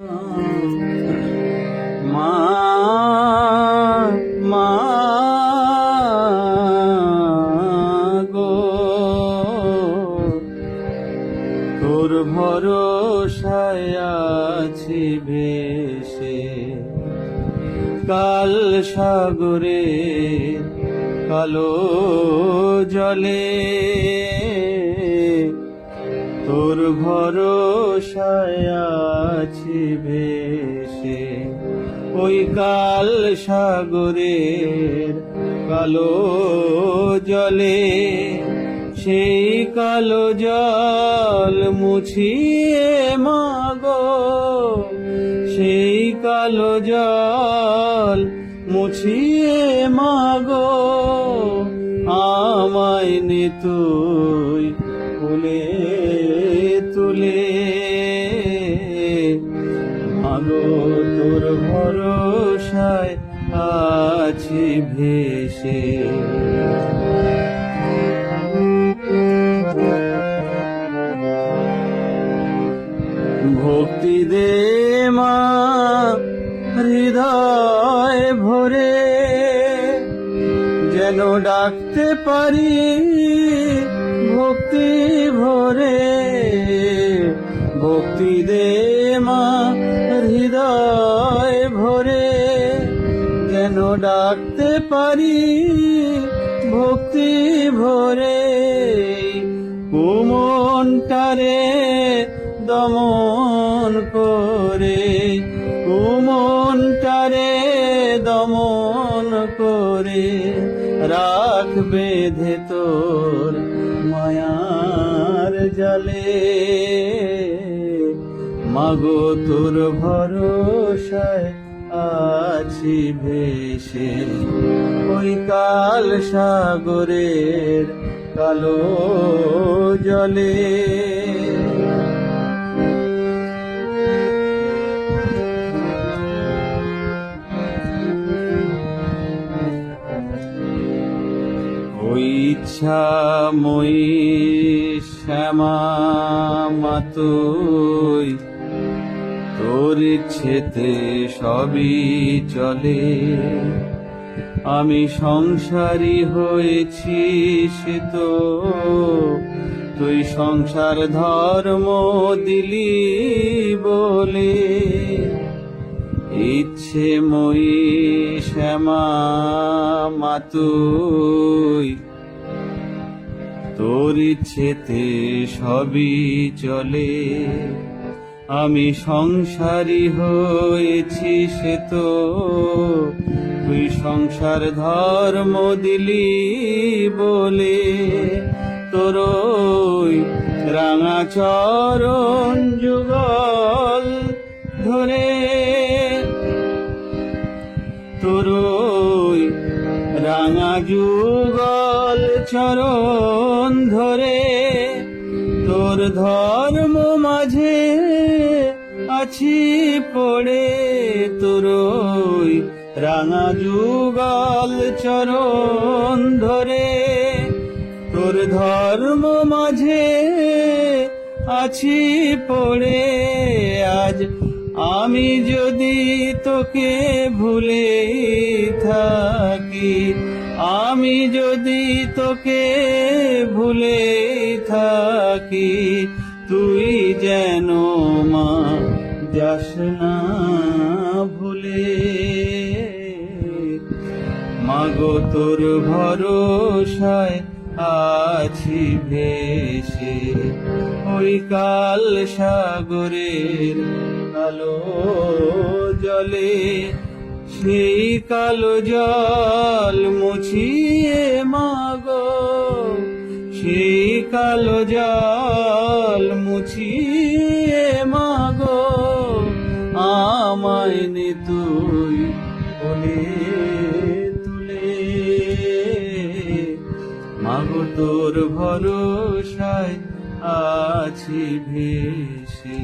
মা মা গো, তোর ভরসায় আছি ভেসে কাল সাগরে কালো জলে। তোর ভরসায় আছি ভেসে ওই কাল সাগরের কালো জলে। সেই কালো জল মুছিয়ে মাগো, সেই কালো জল মুছিয়ে মাগো, আমায় নে তুই তুলে তুলে। মাগো তোর ভরসায় আছি ভেসে। ভক্তি দে মা হৃদয় ভরে, যেন ডাকতে পারি ভক্তি ভরে। ভক্তি দে মা হৃদয় ভরে, যেন ডাকতে পারি ভক্তি ভরে। কুমনটারে দমন করে, কুমনটারে দমন করে, রাখ বেঁধে তোর মায়ার জালে। মাগো তোর ভরসায় আছি ভেসে ওই কাল সাগরের কালো জলে। ওই ইচ্ছাময়ী শ্যামা মা তুই, তোর ইচ্ছেতে সবই চলে। আমি সংসারী হয়েছি সে তো তুই সংসার ধর্ম দিলি বলে। ইচ্ছেময়ী শ্যামা মা তুই, তোর ইচ্ছেতে সবই চলে। আমি সংসারী হয়েছি সে তো তুই সংসার ধর্ম দিলি বলে। তোর রাঙা চরণ যুগল ধরে, তোর রাঙা যুগল চরণ ধরে। তোর ধর্ম মাঝে আছি পড়ে, তোর রাঙা যুগল চরণ ধরে। তোর ধর্ম মাঝে আছি পড়ে। আজ আমি যদি তোকে ভুলে থাকি, আমি যদি তোকে ভুলে থাকি, তুই যেন মা যাস না ভুলে। মাগো তোর ভরসায় আছি ভেসে ওই কাল সাগরের কালো জলে। সেই কালো জল মুছিয়ে মাগো, সেই কালো জল মুছিয়ে মাগো, আমায় নে তুই তুলে তুলে। মাগো তোর ভরসায় আছি ভেসে।